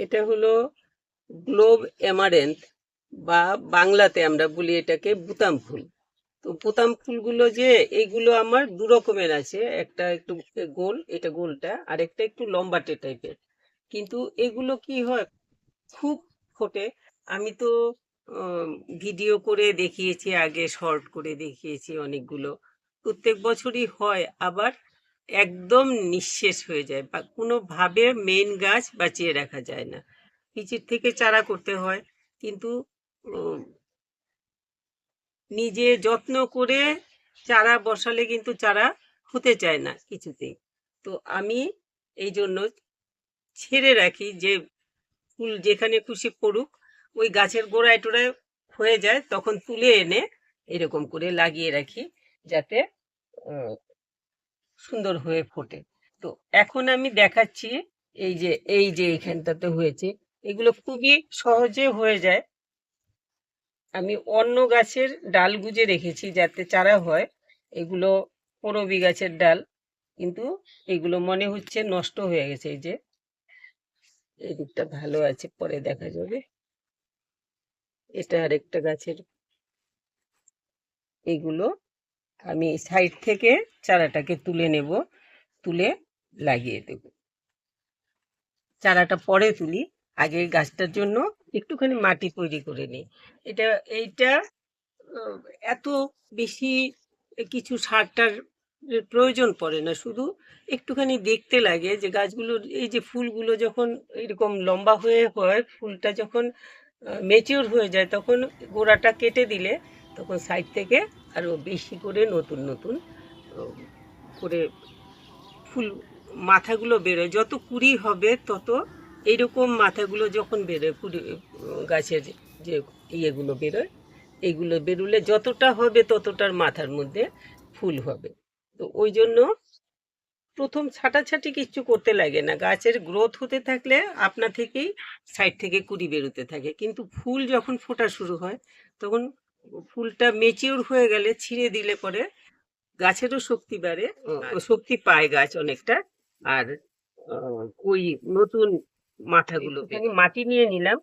এটা হলো গ্লোব এমারেন্থ, বা বাংলাতে আমরা বলি এটাকে বুতাম ফুল। তো বুতাম ফুলগুলো যে এইগুলো আমার দু রকমের আছে, একটা একটু গোল, এটা গোলটা, আর একটা একটু লম্বাটে টাইপের। কিন্তু এগুলো কি হয়, খুব ফোটে। আমি তো ভিডিও করে দেখিয়েছি, আগে শর্ট করে দেখিয়েছি অনেকগুলো। প্রত্যেক বছরই হয়, আবার একদম নিঃশেষ হয়ে যায়, বা কোনোভাবে মেইন গাছ বাঁচিয়ে রাখা যায় না। নিচের থেকে চারা করতে হয়, কিন্তু উম, নিজে যত্ন করে চারা বসালে কিন্তু চারা হতে চায় না কিছুতেই। তো আমি এই জন্য ছেড়ে রাখি, যে ফুল যেখানে খুশি পড়ুক, ওই গাছের গোড়ায় টোড়ায় হয়ে যায়, তখন তুলে এনে এরকম করে লাগিয়ে রাখি, যাতে আহ, সুন্দর হয়ে ফোটে। তো এখন আমি দেখাচ্ছি, এই যে এখানটাতে হয়েছে, এগুলো খুবই সহজে হয়ে যায়। আমি অন্য গাছের ডাল গুজে রেখেছি যাতে চারা হয়। এগুলো করবি গাছের ডাল, কিন্তু এগুলো মনে হচ্ছে নষ্ট হয়ে গেছে। এই যে এই দিকটা ভালো আছে, পরে দেখা যাবে। এটা আরেকটা গাছের, এগুলো আমি সাইড থেকে চারাটাকে তুলে নেব, তুলে লাগিয়ে দেব। চারাটা পরে তুলি, আগে গাছটার জন্য একটুখানি মাটি তৈরি করে নিই। এটা এইটা আহ, এত বেশি কিছু সারটার প্রয়োজন পড়ে না, শুধু একটুখানি দেখতে লাগে যে গাছগুলোর এই যে ফুলগুলো যখন এরকম লম্বা হয়ে হয়, ফুলটা যখন মেচিওর হয়ে যায়, তখন গোড়াটা কেটে দিলে তখন সাইড থেকে আরো বেশি করে নতুন নতুন আহ, করে ফুল মাথাগুলো বেরোয়। যত কুড়ি হবে তত এইরকম মাথাগুলো যখন বেরোয়, কুড়ি গাছের যে ইয়েগুলো বেরোয়, এইগুলো বেরোলে যতটা হবে ততটার মাথার মধ্যে ফুল হবে। তো ওই জন্য প্রথম ছাটাছাটি কিচ্ছু করতে লাগে না, গাছের গ্রোথ হতে থাকলে আপনা থেকেই সাইড থেকে কুড়ি বেরোতে থাকে। কিন্তু ফুল যখন ফোটা শুরু হয়, তখন ফুলটা মেচিউর হয়ে গেলে ছিঁড়ে দিলে পরে গাছেরও শক্তি বাড়ে, শক্তি পায় গাছ অনেকটা। আর ওই নতুন মাথাগুলো আমি মাটি নিয়ে নিলাম,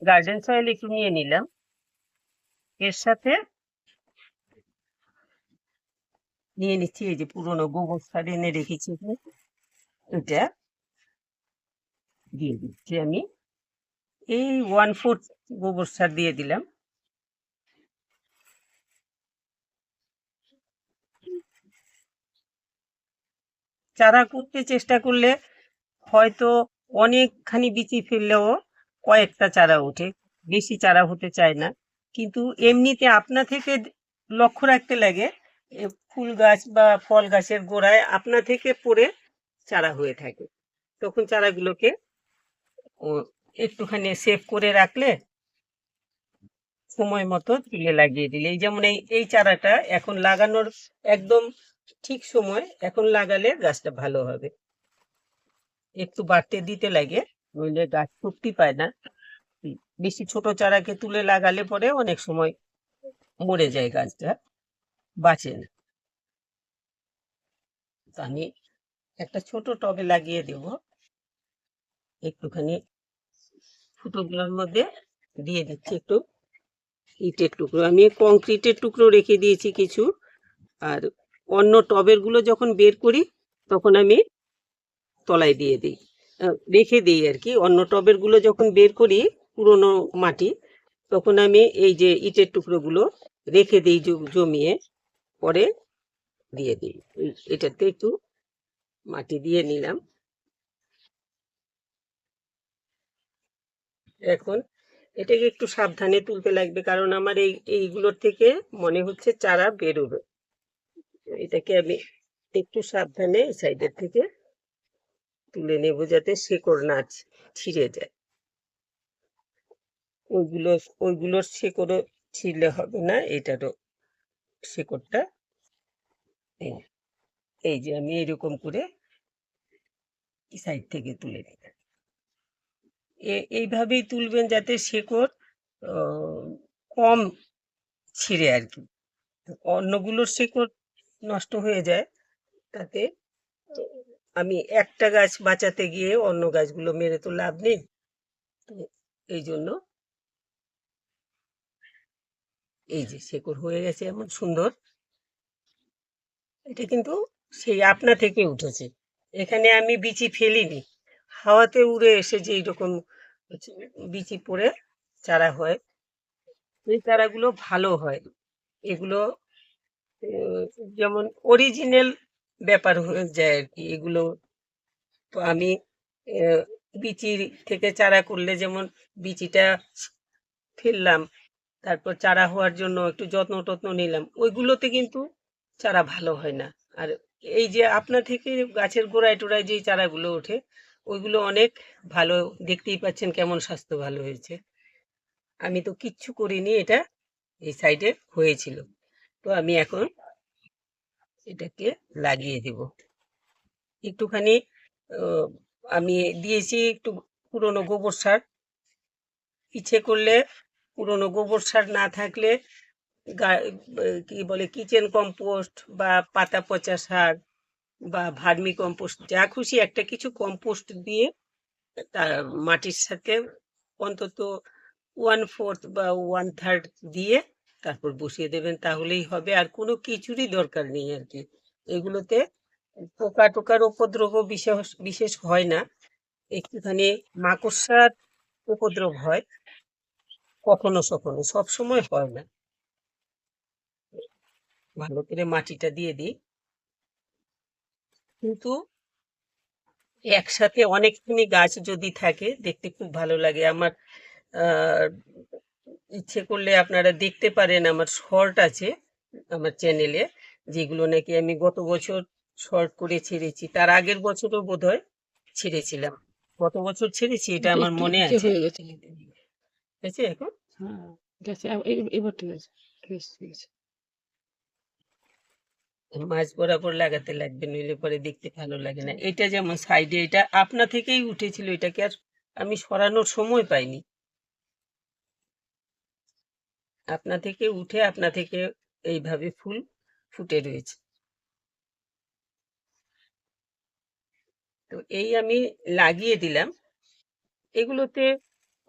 গার্ডেন সয়েল একটু নিয়ে নিলাম, এর সাথে নিয়ে নিচ্ছি এই যে পুরোনো গোবর সার এনে রেখেছি এখানে, এটা দিয়ে দিচ্ছি আমি। এই 1/4 গোবর সার দিয়ে দিলাম। চারা করতে চেষ্টা করলে হয়তো অনেকখানি বিচি ফেললেও কয়েকটা চারা ওঠে, বেশি চারা হতে চায় না। কিন্তু এমনিতে আপনা থেকে লক্ষ্য রাখতে লাগে, ফুল গাছ বা ফল গাছের গোড়ায় আপনা থেকে পড়ে চারা হয়ে থাকে। তখন চারাগুলোকে ও একটুখানি সেভ করে রাখলে সময় মতো তুলে লাগিয়ে দিলে, এই যেমন এই চারাটা এখন লাগানোর একদম ঠিক সময়, এখন লাগালে গাছটা ভালো হবে। একটু বাড়তে দিতে লাগে, নইলে গাছ শক্তি পায় না। বেশি ছোট চারাকে তুলে লাগালে পরে অনেক সময় মরে যায় গাছটা, বাঁচে না। তো আমি একটা ছোট টবে লাগিয়ে দেব, একটুখানি ফুটোগুলোর মধ্যে দিয়ে দিচ্ছি একটু ইটের টুকরো, আমি কংক্রিটের টুকরো রেখে দিয়েছি কিছু। আর অন্য টবের গুলো যখন বের করি, তখন আমি তলায় দিয়ে দিই, রেখে দিই আর কি। অন্য টবের গুলো যখন বের করি পুরোনো মাটি, তখন আমি এই যে ইটের টুকরোগুলো রেখে দিই জমিয়ে, পরে দিয়ে দিই। এটাতে একটু মাটি দিয়ে নিলাম। এখন এটাকে একটু সাবধানে তুলতে লাগবে, কারণ আমার এইগুলোর থেকে মনে হচ্ছে চারা বেরোবে। এটাকে আমি একটু সাবধানে সাইডের থেকে তুলে নেব, যাতে শেকড় না ছিঁড়ে যায়। ওইগুলো ওইগুলোর শেকড়ও ছিঁড়লে হবে না, এটারও শেকড়টা এই এই যে আমি এরকম করে সাইড থেকে তুলে নিলাম। এইভাবেই তুলবেন যাতে শেকড় কম ছিঁড়ে আর কি। অন্যগুলোর শেকড় নষ্ট হয়ে যায়, তাতে আমি একটা গাছ বাঁচাতে গিয়ে অন্য গাছগুলো মেরে তো লাভ নেই। তো এই জন্য এই যে শেকড় হয়ে গেছে এমন সুন্দর। এটা কিন্তু সেই আপনা থেকে উঠেছে, এখানে আমি বিচি ফেলিনি, হাওয়াতে উড়ে এসে যে এইরকম বিচি পড়ে চারা হয়, এই চারাগুলো ভালো হয়। এগুলো আহ, যেমন অরিজিনাল ব্যাপার হয়ে যায় আর কি এগুলো। তো আমি আহ, বিচি থেকে চারা করলে যেমন বিচিটা ফেললাম, তারপর চারা হওয়ার জন্য একটু যত্ন টত্ন নিলাম, ওইগুলোতে কিন্তু চারা ভালো হয় না। আর এই যে আপনা থেকে গাছের গোড়ায় টোড়ায় যেই চারাগুলো ওঠে, ওইগুলো অনেক ভালো। দেখতেই পাচ্ছেন কেমন স্বাস্থ্য ভালো হয়েছে। আমি তো কিচ্ছু করিনি, এটা এই সাইডে হয়েছিল। তো আমি এখন এটাকে লাগিয়ে দেব একটুখানি। আহ, আমি দিয়েছি একটু পুরনো গোবর সার। ইচ্ছে করলে পুরনো গোবর সার না থাকলে কি বলে কিচেন কম্পোস্ট বা পাতা পচা সার বা ভার্মি কম্পোস্ট, যা খুশি একটা কিছু কম্পোস্ট দিয়ে তার মাটির সাথে অন্তত 1/4 বা 1/3 দিয়ে তারপর বসিয়ে দেবেন, তাহলেই হবে। আর কোনো কিছুরই দরকার নেই আর কি। এগুলোতে পোকা টোকার উপদ্রব বিশেষ বিশেষ হয় না, একটুখানি মাকড়সার উপদ্রব হয় কখনো সখনো, সব সময় হয় না। ভালো করে মাটিটা দিয়ে দিই, কিন্তু একসাথে অনেকখানি গাছ যদি থাকে দেখতে খুব ভালো লাগে আমার। আহ, ইচ্ছে করলে আপনারা দেখতে পারেন, আমার শর্ট আছে আমার চ্যানেলে, যেগুলো নাকি আমি গত বছর শর্ট করে ছেড়েছি, তার আগের বছরও বোধহয় ছেড়েছিলাম। গত বছর ছেড়েছি, এটা এটা আমার একটু মনে ইচ্ছে আছে। হয়ে গেছে। ঠিক আছে এখন হ্যাঁ, ঠিক আছে। এবার ঠিক আছে, ঠিক আছে, ঠিক আছে। মাঝ বরাবর লাগাতে লাগবে, নইলে পরে দেখতে ভালো লাগে না। এটা যেমন সাইডে, এটা আপনা থেকেই উঠেছিল, এটাকে আর আমি সরানোর সময় পাইনি। আপনা থেকে উঠে আপনা থেকে এইভাবে ফুল ফুটে রয়েছে। তো এই আমি লাগিয়ে দিলাম। এগুলোতে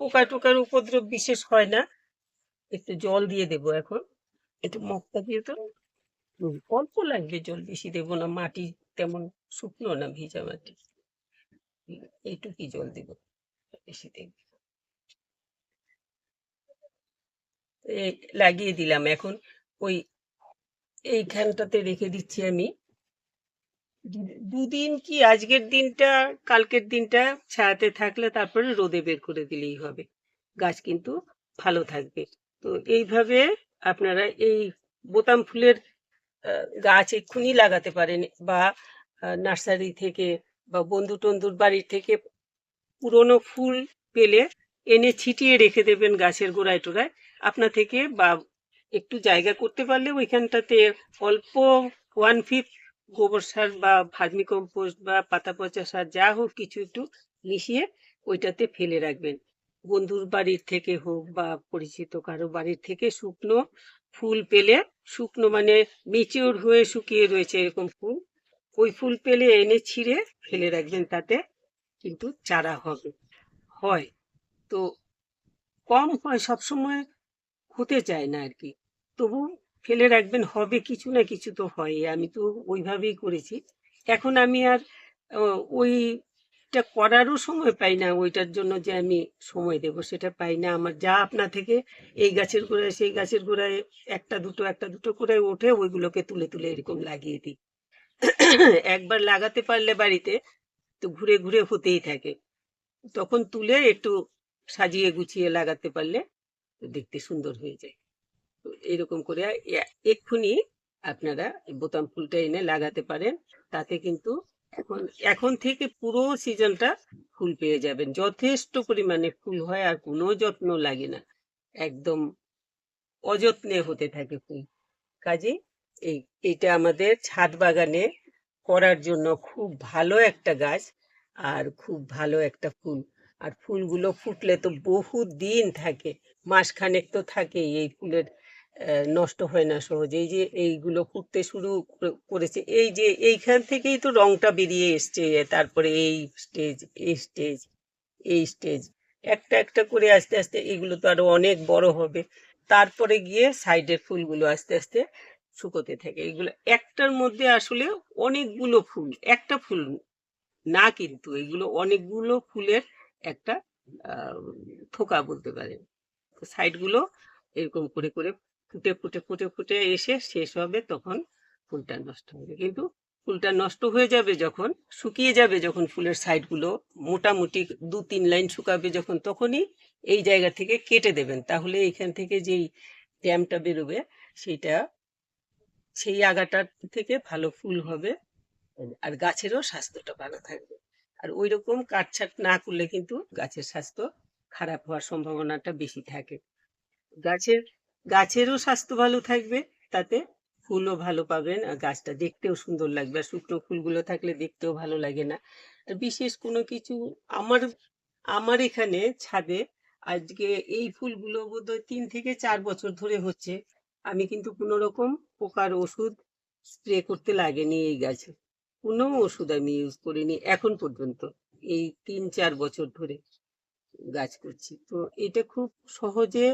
পোকা টোকার উপদ্রব বিশেষ হয় না। একটু জল দিয়ে দেবো এখন, একটু মগটা দিয়ে তো। অল্প লাগবে জল, বেশি দেবো না, মাটি তেমন শুকনো না, ভিজা মাটি। এইটুকুই জল দেবো, বেশি দেব। এই লাগিয়ে দিলাম এখন। ওই এইখানটাতে রেখে দিচ্ছি আমি দুদিন, কি আজকের দিনটা কালকের দিনটা ছায়াতে থাকলে তারপরে রোদে বের করে দিলেই হবে, গাছ কিন্তু ভালো থাকবে। তো এইভাবে আপনারা এই বোতাম ফুলের গাছ এক্ষুনি লাগাতে পারেন, বা নার্সারি থেকে বা বন্ধু টন্ধুর বাড়ি থেকে পুরনো ফুল পেলে এনে ছিটিয়ে রেখে দেবেন গাছের গোড়ায় টোড়ায় আপনা থেকে। বা একটু জায়গা করতে পারলে ওইখানটাতে অল্প 1/5 গোবর সার বা ভার্মি কম্পোস্ট বা পাতা পচা সার যা হোক কিছু একটু মিশিয়ে ওইটাতে ফেলে রাখবেন। বন্ধুর বাড়ির থেকে হোক বা পরিচিত কারো বাড়ির থেকে শুকনো ফুল পেলে, শুকনো মানে মেচিওর হয়ে শুকিয়ে রয়েছে এরকম ফুল, ওই ফুল পেলে এনে ছিঁড়ে ফেলে রাখবেন, তাতে কিন্তু চারা হবে, হয়। তো কম হয়, সবসময় হতে চায় না আর কি, তবু ফেলে রাখবেন, হবে কিছু না কিছু তো হয়। আমি তো ওইভাবেই করেছি। এখন আমি আর ওইটা করারও সময় পাই না, ওইটার জন্য যে আমি সময় দেব সেটা পাই না। আমার যা আপনা থেকে এই গাছের গোড়ায় সেই গাছের গোড়ায় একটা দুটো করে ওঠে, ওইগুলোকে তুলে তুলে এরকম লাগিয়ে দিই। একবার লাগাতে পারলে বাড়িতে তো ঘুরে ঘুরে হতেই থাকে, তখন তুলে একটু সাজিয়ে গুছিয়ে লাগাতে পারলে দেখতে সুন্দর হয়ে যায়। তো এরকম করে এক্ষুনি আপনারা বোতাম ফুলটা এনে লাগাতে পারেন, তাতে কিন্তু এখন এখন থেকে পুরো সিজনটা ফুল পেয়ে যাবেন, যথেষ্ট পরিমাণে ফুল হয়, আর কোনো যত্ন লাগে না, একদম অযত্নে হতে থাকে ফুল। কাজে এই এটা আমাদের ছাদ বাগানে করার জন্য খুব ভালো একটা গাছ, আর খুব ভালো একটা ফুল। আর ফুলগুলো ফুটলে তো বহু দিন থাকে, মাসখানেক তো থাকেই এই ফুলের, নষ্ট হয় না সহজে। এই যে এইগুলো ফুটতে শুরু করেছে, এই যে এইখান থেকেই তো রংটা বেরিয়ে এসছে, তারপরে এই স্টেজ, এই স্টেজ, এই স্টেজ, একটা একটা করে আস্তে আস্তে এগুলো তো আরো অনেক বড় হবে, তারপরে গিয়ে সাইডের ফুলগুলো আস্তে আস্তে শুকোতে থাকে। এগুলো একটার মধ্যে আসলে অনেকগুলো ফুল, একটা ফুল না, কিন্তু এগুলো অনেকগুলো ফুলের একটা আহ, থোকা বলতে পারেন। সাইডগুলো এরকম করে করে ফুটে ফুটে ফুটে ফুটে এসে শেষ হবে, তখন ফুলটা নষ্ট হবে। কিন্তু ফুলটা নষ্ট হয়ে যাবে যখন, শুকিয়ে যাবে যখন ফুলের সাইডগুলো মোটামুটি 2-3 লাইন শুকাবে যখন, তখনই এই জায়গা থেকে কেটে দেবেন। তাহলে এখান থেকে যেই ড্যামটা বেরোবে সেটা সেই আগাটার থেকে ভালো ফুল হবে, আর গাছেরও স্বাস্থ্যটা ভালো থাকবে। আর ওই রকম কাটছাট না করলে কিন্তু গাছের স্বাস্থ্য খারাপ হওয়ার সম্ভাবনাটা বেশি থাকে। গাছের গাছেরও স্বাস্থ্য ভালো থাকবে, তাতে ফুলও ভালো পাবেন, আর গাছটা দেখতেও সুন্দর লাগবে। আর শুকনো ফুলগুলো থাকলে দেখতেও ভালো লাগে না। আর বিশেষ কোনো কিছু, আমার আমার এখানে ছাদে আজকে এই ফুলগুলো বোধহয় 3 থেকে 4 বছর ধরে হচ্ছে। আমি কিন্তু কোনো রকম পোকার ওষুধ স্প্রে করতে লাগেনি এই গাছে, কোনো ওষুধ আমি ইউজ করিনি এখন পর্যন্ত, এই 3-4 বছর ধরে গাছ করছি। তো এটা খুব সহজে,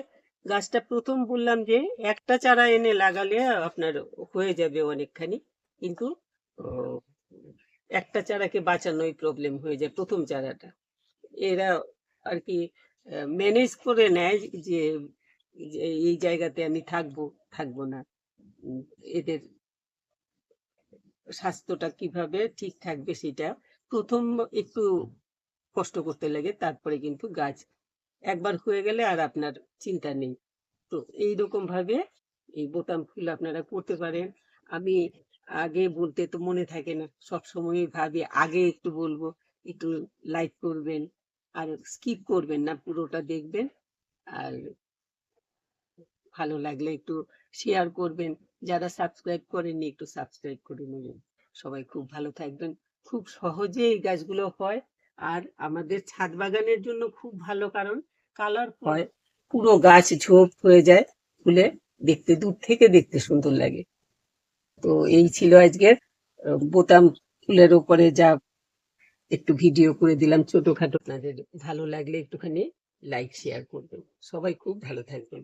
গাছটা প্রথম বললাম যে একটা চারা এনে লাগালে আপনার হয়ে যাবে অনেকখানি, কিন্তু আহ, একটা চারাকে বাঁচানোই প্রবলেম হয়ে যায় প্রথম চারাটা। এরা আর কি ম্যানেজ করে নেয় যে যে এই জায়গাতে আমি থাকবো থাকবো না, উম, এদের স্বাস্থ্যটা কিভাবে ঠিক থাকবে সেটা প্রথম একটু কষ্ট করতে লাগে, তারপরে কিন্তু গাছ একবার হয়ে গেলে আর আপনার চিন্তা নেই। তো এইরকম ভাবে এই বোতাম ফুল আপনারা করতে পারেন। আমি আগে বলতে তো মনে থাকে না, সব সময় ভাবি আগে একটু বলবো, একটু লাইক করবেন, আর স্কিপ করবেন না, পুরোটা দেখবেন। আর ভালো লাগলে একটু শেয়ার করবেন, যারা সাবস্ক্রাইব করেননি একটু সাবস্ক্রাইব করে নেবেন। সবাই খুব ভালো থাকবেন। খুব সহজে এই গাছগুলো হয়, আর আমাদের ছাদ বাগানের জন্য খুব ভালো, কারণ কালার হয়, পুরো গাছ ঝোপ হয়ে যায় ফুলে, দেখতে দূর থেকে দেখতে সুন্দর লাগে। তো এই ছিল আজকের বোতাম ফুলের উপরে যা একটু ভিডিও করে দিলাম ছোটখাটো। আপনাদের ভালো লাগলে একটুখানি লাইক শেয়ার করবেন। সবাই খুব ভালো থাকবেন।